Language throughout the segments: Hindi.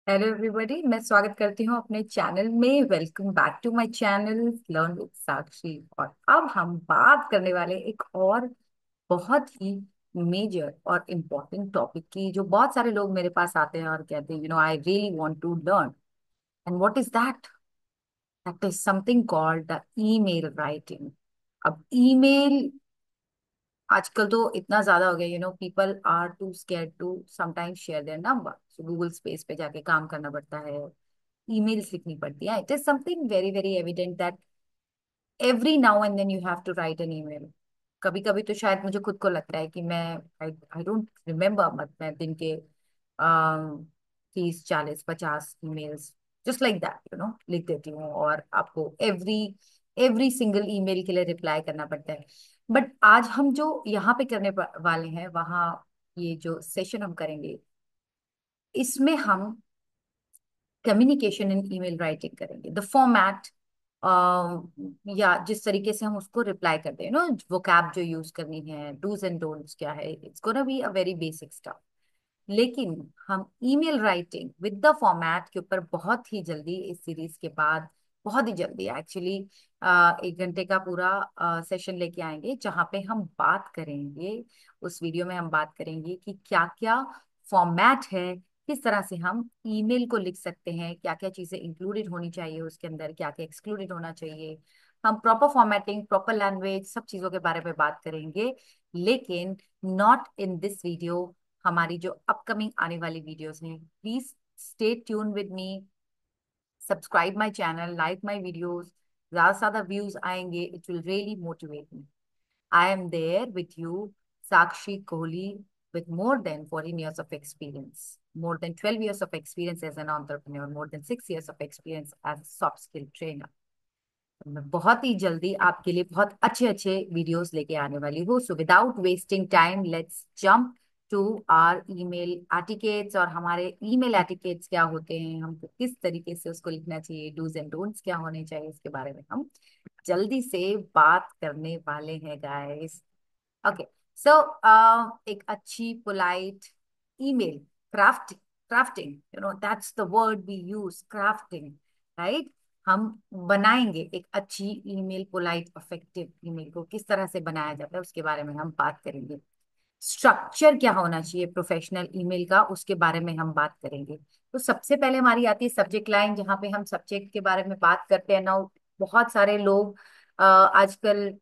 हेलो एवरीबॉडी, मैं स्वागत करती हूँ अपने चैनल में। Welcome back to my channel learn with Sakshi. और अब हम बात करने वाले एक और बहुत ही मेजर और इम्पोर्टेंट टॉपिक की, जो बहुत सारे लोग मेरे पास आते हैं और कहते हैं I really want to learn. And what is that? That is something called the email writing. अब ईमेल आजकल तो इतना ज्यादा हो गया, people are too scared to sometimes share their number, so Google space पे जाके काम करना पड़ता है, ईमेल्स लिखनी पड़ती है। It is something very very evident that every now and then you have to write an email. कभी कभी तो शायद मुझे खुद को लगता है कि मैं आई डोंट रिमेम्बर, बट मैं दिन के 30 40 50 ईमेल्स जस्ट लाइक दैट लिख देती हूँ, और आपको एवरी एवरी सिंगल ईमेल के लिए रिप्लाई करना पड़ता है। बट आज हम जो यहाँ पे करने वाले हैं, वहाँ ये जो सेशन हम करेंगे, इसमें हम कम्युनिकेशन इन ईमेल राइटिंग करेंगे। द फॉर्मेट, या जिस तरीके से हम उसको रिप्लाई करते हैं, वोकैब जो यूज करनी है, डूज एंड डोंट्स क्या है, it's gonna be a very basic stuff. लेकिन हम email writing with the format के ऊपर बहुत ही जल्दी इस सीरीज के बाद, बहुत ही जल्दी एक्चुअली 1 घंटे का पूरा सेशन लेके आएंगे, जहाँ पे हम बात करेंगे। उस वीडियो में हम बात करेंगे कि क्या क्या फॉर्मेट है, किस तरह से हम ईमेल को लिख सकते हैं, क्या क्या चीजें इंक्लूडेड होनी चाहिए उसके अंदर, क्या क्या एक्सक्लूडेड होना चाहिए। हम प्रॉपर फॉर्मेटिंग, प्रॉपर लैंग्वेज, सब चीजों के बारे में बात करेंगे। लेकिन नॉट इन दिस वीडियो। हमारी जो अपकमिंग आने वाली वीडियोस हैं, please stay tune with me, subscribe my channel, like my videos. ज्यादा से ज्यादा व्यूज आएंगे, it will really motivate me. I am there with you, Sakshi Kohli, with more than 14 years of experience, more than 12 years of experience as an entrepreneur, more than 6 years of experience as a soft skill trainer। मैं बहुत ही जल्दी आपके लिए बहुत अच्छे अच्छे वीडियोस लेके आने वाली हूँ। So without wasting time, let's jump to our email etiquettes. और हमारे ईमेल एटिकेट्स क्या होते हैं, हमको किस तरीके से उसको लिखना चाहिए, डूज एंड डोंट्स क्या होने चाहिए, इसके बारे में हम जल्दी से बात करने वाले हैं गाइस। ओके, सो एक अच्छी polite email crafting, that's the word we use, crafting, right. हम बनाएंगे एक अच्छी ईमेल, पोलाइट इफेक्टिव ईमेल को किस तरह से बनाया जाता है उसके बारे में हम बात करेंगे। स्ट्रक्चर क्या होना चाहिए प्रोफेशनल ईमेल का, उसके बारे में हम बात करेंगे। तो सबसे पहले हमारी आती है सब्जेक्ट लाइन, जहाँ पे हम सब्जेक्ट के बारे में बात करते हैं ना। बहुत सारे लोग आजकल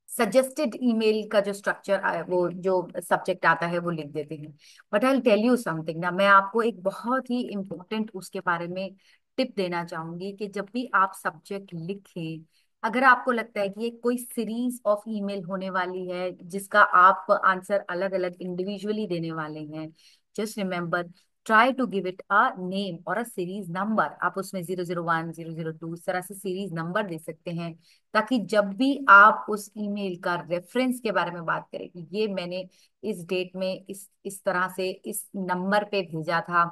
सजेस्टेड ईमेल का जो स्ट्रक्चर, वो जो सब्जेक्ट आता है वो लिख देते हैं। But I tell you something ना, मैं आपको एक बहुत ही इम्पोर्टेंट उसके बारे में टिप देना चाहूंगी कि जब भी आप सब्जेक्ट लिखें, अगर आपको लगता है कि ये कोई सीरीज ऑफ ईमेल होने वाली है जिसका आप आंसर अलग अलग इंडिविजुअली देने वाले हैं, just remember, try to give it a name और अ सीरीज नंबर। आप उसमें 001 002 इस तरह से सीरीज नंबर दे सकते हैं, ताकि जब भी आप उस ईमेल का रेफरेंस के बारे में बात करें कि ये मैंने इस डेट में इस तरह से इस नंबर पे भेजा था,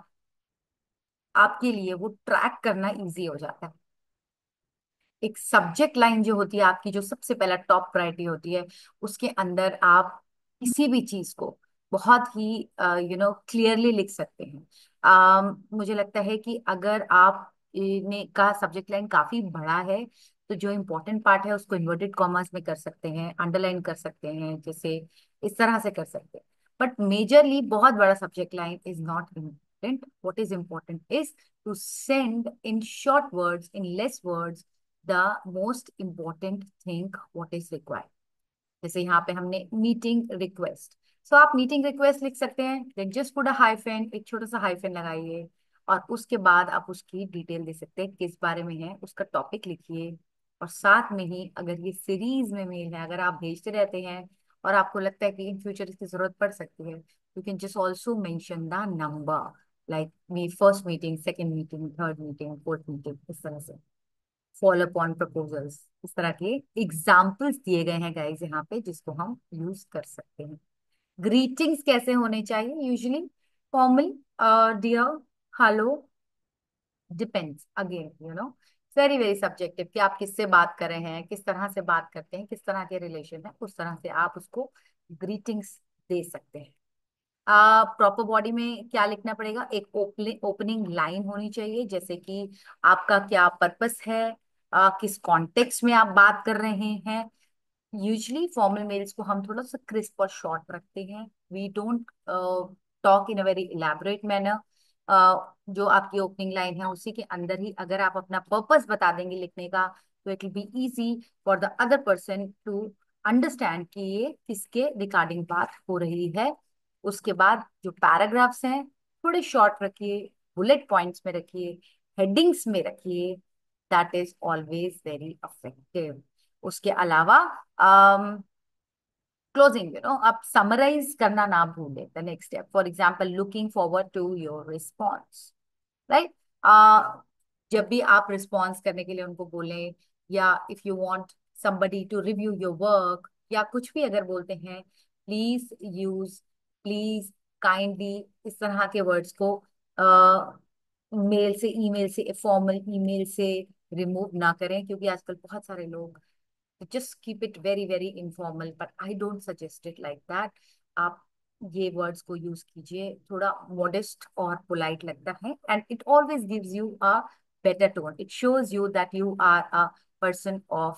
आपके लिए वो ट्रैक करना इजी हो जाता है। एक सब्जेक्ट लाइन जो होती है आपकी, जो सबसे पहला टॉप प्रायोरिटी होती है, उसके अंदर आप किसी भी चीज को बहुत ही क्लियरली लिख सकते हैं। मुझे लगता है कि अगर आप ने का सब्जेक्ट लाइन काफी बड़ा है, तो जो इम्पोर्टेंट पार्ट है उसको इन्वर्टेड कॉमर्स में कर सकते हैं, अंडरलाइन कर सकते हैं, जैसे इस तरह से कर सकते हैं। बट मेजरली बहुत बड़ा subject line is not important. What is important is to send in short words, in less words, the most important thing what is required। जैसे यहाँ पे हमने मीटिंग रिक्वेस्ट, सो आप मीटिंग रिक्वेस्ट लिख सकते हैं, then just put a hyphen, एक छोटा सा हाइफन लगाइए, और उसके बाद आप उसकी डिटेल दे सकते हैं किस बारे में है, उसका टॉपिक लिखिए। और साथ में ही अगर ये सीरीज में मेल है, अगर आप भेजते रहते हैं और आपको लगता है कि इन फ्यूचर इसकी जरूरत पड़ सकती है, you can just also mention the number, like me first meeting, second meeting, third meeting, fourth meeting, इस तरह से फॉलो अप ऑन प्रपोजल्स, इस तरह के एग्जाम्पल्स दिए गए हैं गाइस यहाँ पे, जिसको हम यूज कर सकते हैं। ग्रीटिंग्स कैसे होने चाहिए, usually formal, dear, hello, depends again, very very subjective कि आप किससे बात कर रहे हैं, किस तरह से बात करते हैं, किस तरह के रिलेशन है, उस तरह से आप उसको ग्रीटिंग्स दे सकते हैं। प्रॉपर बॉडी में क्या लिखना पड़ेगा? एक ओपनिंग लाइन होनी चाहिए, जैसे कि आपका क्या पर्पस है, किस कॉन्टेक्स्ट में आप बात कर रहे हैं। यूजली फॉर्मल मेल्स को हम थोड़ा सा क्रिस्प और शॉर्ट रखते हैं। We don't talk in a very elaborate manner. जो आपकी ओपनिंग लाइन है उसी के अंदर ही अगर आप अपना पर्पस बता देंगे लिखने का, तो it will be easy for the other person to understand कि ये किसके रिगार्डिंग बात हो रही है। उसके बाद जो पैराग्राफ्स हैं थोड़े शॉर्ट रखिए, बुलेट पॉइंट्स में रखिए, हेडिंग्स में रखिए। That is always very effective. उसके अलावा क्लोजिंग, आप समराइज करना ना भूलें the next step. For example, looking forward to your response, right? जब भी आप रिस्पॉन्स करने के लिए उनको बोलें, या if you want somebody to review your work, या कुछ भी अगर बोलते हैं, प्लीज यूज, प्लीज, काइंडली, इस तरह के वर्ड्स को मेल से, ईमेल से, फॉर्मल ईमेल से रिमूव ना करें, क्योंकि आजकल बहुत सारे लोग just keep it very very informal, but I don't suggest it like that. आप ये वर्ड्स को यूज कीजिए, थोड़ा मॉडेस्ट और पोलाइट लगता है, and it always gives you a better tone. It shows you that you are a person of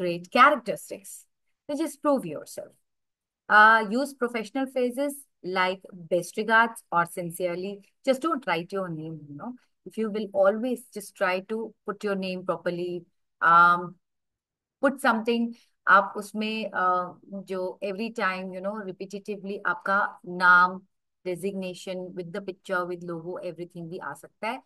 great characteristics. So just prove yourself. Use professional phrases like best regards or sincerely. Just don't write your name, If you will always just try to put your name properly, put something, आप उसमें जो एवरी टाइम रिपीटेटिवली आपका नाम, designation with the picture with logo everything भी आ सकता है।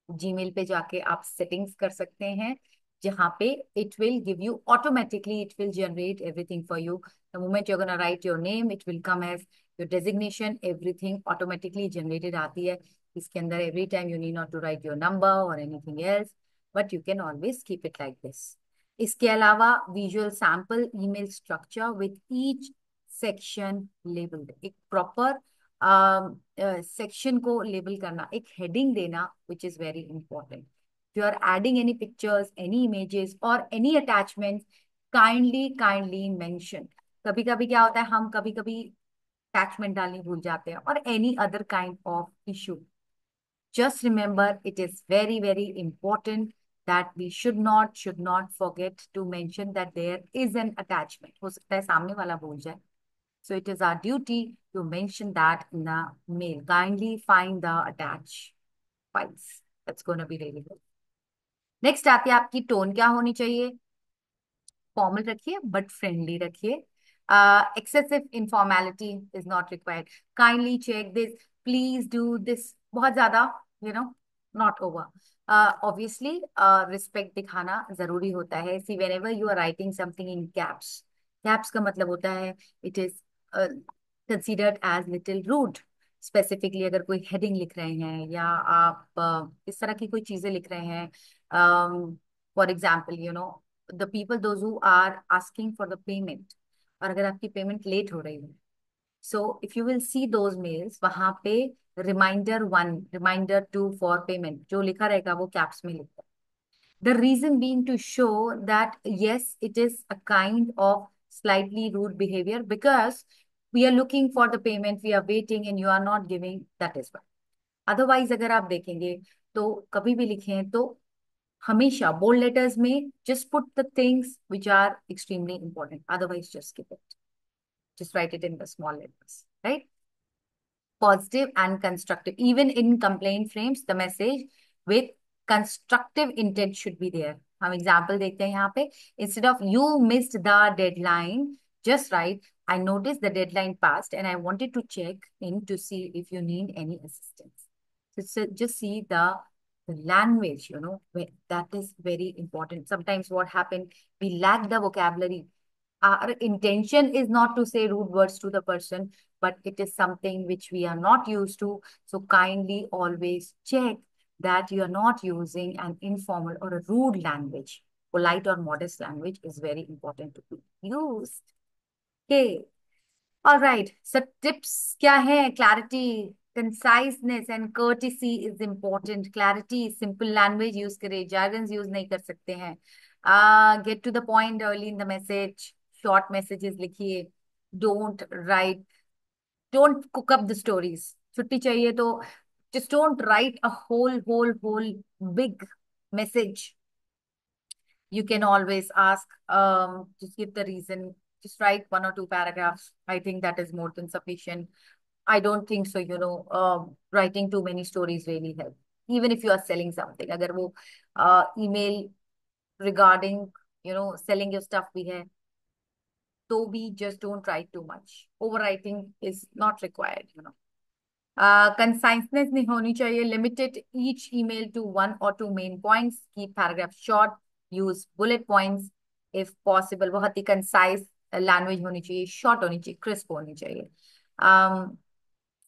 जीमेल पे जाके आप सेटिंग्स कर सकते हैं, जहाँ पे it will give you automatically, it will generate everything for you. The moment you gonna write your name, it will come as your designation, everything automatically generated आती है। इसके अंदर every time you need not to write your number और anything else, but you can always keep it like this. इसके अलावा visual sample email structure with each section labelled, एक प्रॉपर सेक्शन को लेबल करना, एक हेडिंग देना, which is very important. If you are adding any pictures, any images और any attachment, kindly kindly mention. कभी कभी क्या होता है, हम कभी कभी अटैचमेंट डालनी भूल जाते हैं, और any other kind of issue. Just remember, it is very, very important that we should not forget to mention that there is an attachment. हो सकता है सामने वाला भूल जाए. So it is our duty to mention that in the mail. Kindly find the attached files. That's going to be really good. Next आती है आपकी टोन क्या होनी चाहिए। फॉर्मल रखिए बट फ्रेंडली रखिए। Excessive informality is not required. Kindly check this, please do this, बहुत ज्यादा you know not over. Obviously respect दिखाना जरूरी होता है। See whenever you are writing something in caps, caps का मतलब होता है it is considered as little rude. Specifically अगर कोई हेडिंग लिख रहे हैं, या आप इस तरह की कोई चीजें लिख रहे हैं, for example the people those who are asking for the payment, और अगर आपकी पेमेंट लेट हो रही है, so if you will see those mails, वहां पे रिमाइंडर 1, रिमाइंडर 2 फॉर पेमेंट जो लिखा रहेगा वो कैप्स में लिखा है। The reason being to show that yes, it is a kind of slightly rude behavior, because we are looking for the payment, we are waiting and you are not giving, that is why. Otherwise अगर आप देखेंगे तो कभी भी लिखें तो हमेशा बोल्ड लेटर्स में just put the things which are extremely important, otherwise just skip it, just write it in the small letters, right? Positive and constructive, even in complaint frames the message with constructive intent should be there. हम एग्जाम्पल देखते हैं यहाँ पे, instead of you missed the deadline, just write I noticed the deadline passed and I wanted to check in to see if you need any assistance. So just see the language, that is very important. Sometimes what happened, we lack the vocabulary. Our intention is not to say rude words to the person, but it is something which we are not used to. So kindly always check that you are not using an informal or a rude language. Polite or modest language is very important to be used. Okay. All right. So tips क्या है? Clarity, conciseness and courtesy is important. Clarity, simple language use करें, jargons use नहीं कर सकते हैं. Get to the point early in the message. Short messages लिखिए. Don't write Don't cook up the stories. छुट्टी चाहिए तो just don't write a whole big message. You can always ask, just give the reason, just write 1 or 2 paragraphs. I think that is more than sufficient. I don't think so, writing too many stories really help. Even if you are selling something, अगर वो email regarding, selling your stuff भी है, तो भी just don't write too much. Overwriting is not required. Conciseness नहीं होनी चाहिए. Limited each email to 1 or 2 main points. Keep paragraph short. Use bullet points if possible. बहुत ही concise language होनी चाहिए, short होनी चाहिए, crisp होनी चाहिए.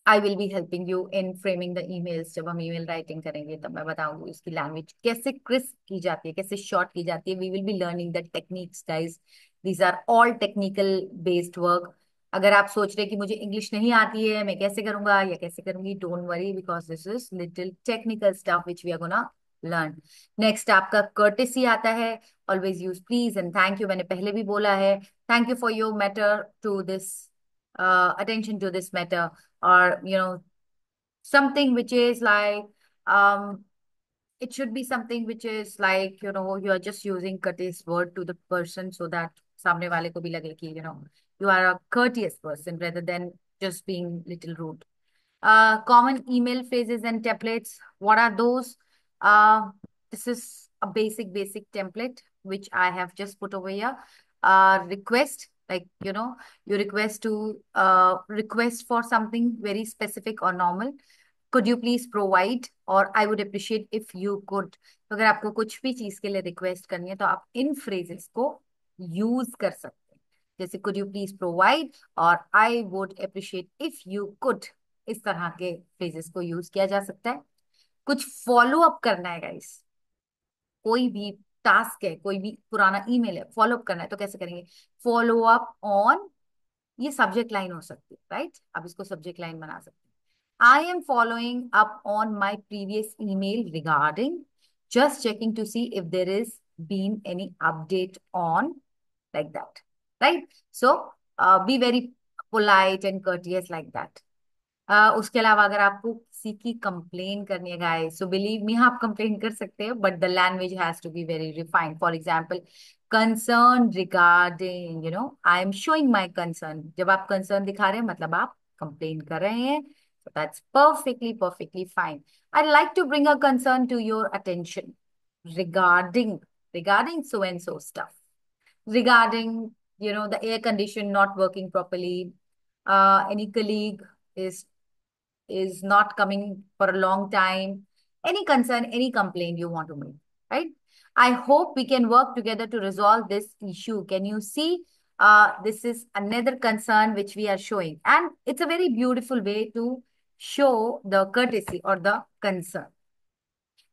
I will be helping you in framing the emails. जब हम ईमेल राइटिंग करेंगे तब मैं बताऊंगी उसकी लैंग्वेज कैसे क्रिस्प की जाती है, कैसे शॉर्ट की जाती है. We will be learning the techniques guys. These are all technical based work. अगर आप सोच रहे कि मुझे इंग्लिश नहीं आती है, मैं कैसे करूंगा या कैसे करूंगी, don't worry, because this is little technical stuff which we are gonna learn. Next आपका कर्टेसी आता है. Always use please and thank you. मैंने पहले भी बोला है. Thank you for your matter to this, attention to this matter, or something which is like, um it should be something which is like, you are just using courteous word to the person so that सामने वाले को भी लगे कि you are a courteous person rather than just being little rude. Common email phrases and templates. What are those? This is a basic template which I have just put over here. Request, like, you request to request for something very specific or normal. Could you please provide, or I would appreciate if you could. तो अगर आपको कुछ भी चीज के लिए रिक्वेस्ट करनी है तो आप इन फ्रेजेस को यूज कर सकते हैं. जैसे could you please provide और I would appreciate if you could. इस तरह के फ्रेजेस को यूज किया जा सकता है. कुछ फॉलो अप करना है गाइस. कोई भी टास्क है, कोई भी पुराना ईमेल है, फॉलो अप करना है तो कैसे करेंगे? Follow up on. ये सब्जेक्ट लाइन हो सकती है, राइट? आप इसको सब्जेक्ट लाइन बना सकते हैं. I am following up on my previous email regarding, just checking to see if there is been any update on, like that, right? So be very polite and courteous like that. उसके अलावा अगर आपको किसी की कंप्लेन करनी है गाइस, सो बिलीव मी, आप कंप्लेन कर सकते हैं, but the language has to be very refined. For example, concern regarding, I am showing my concern. जब आप कंसर्न दिखा रहे हैं मतलब आप कंप्लेन कर रहे हैं. So that's perfectly fine. I'd like to bring a concern to your attention regarding so and so stuff. Regarding, the air condition not working properly. Any colleague is not coming for a long time. Any concern, any complaint you want to make, right? I hope we can work together to resolve this issue. Can you see? This is another concern which we are showing, and it's a very beautiful way to show the courtesy or the concern.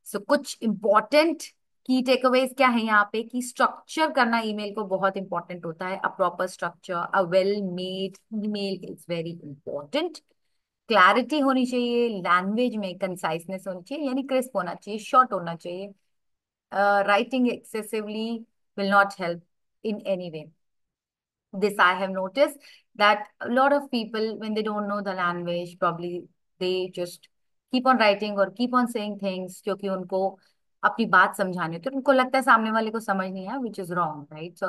So कुछ important की टेकअवेज क्या है यहाँ पे, कि स्ट्रक्चर करना ईमेल को बहुत इंपॉर्टेंट होता है. A proper structure, a well made email is very important. Clarity होनी चाहिए लैंग्वेज में, कंसाइसनेस होनी चाहिए, यानी क्रिस्प होना चाहिए, शॉर्ट होना चाहिए. Writing excessively will not help in any way. This I have noticed that a lot of people, when they don't know the language, probably they just keep on writing or keep on saying things क्योंकि उनको अपनी बात समझानी होती है. उनको लगता है सामने वाले को समझ नहीं है, which is wrong, right? So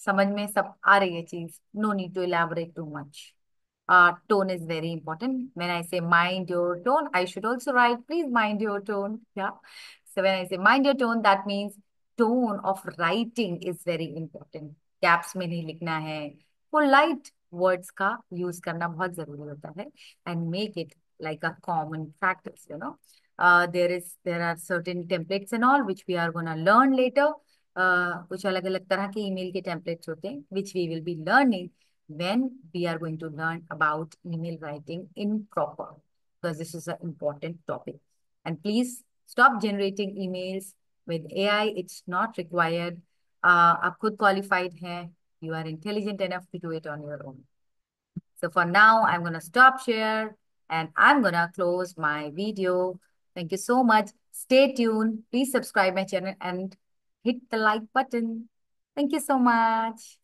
समझ में सब आ रही है चीज. No need to elaborate too much. Tone is very important. When I say mind your tone, I should also write, please mind your tone. Yeah. So when I say mind your tone, that means tone of writing is very important. Gaps में नहीं लिखना है. Polite words का use करना बहुत जरूरी होता है. And make it like a common practice, there are certain templates and all which we are gonna learn later. कुछ अलग अलग तरह के email के templates होते हैं which we will be learning when we are going to learn about email writing in proper, because this is an important topic. And please stop generating emails with AI. It's not required. आप खुद qualified हैं. You are intelligent enough to do it on your own. So for now, I'm going to stop here and I'm going to close my video. Thank you so much. Stay tuned. Please subscribe my channel and hit the like button. Thank you so much.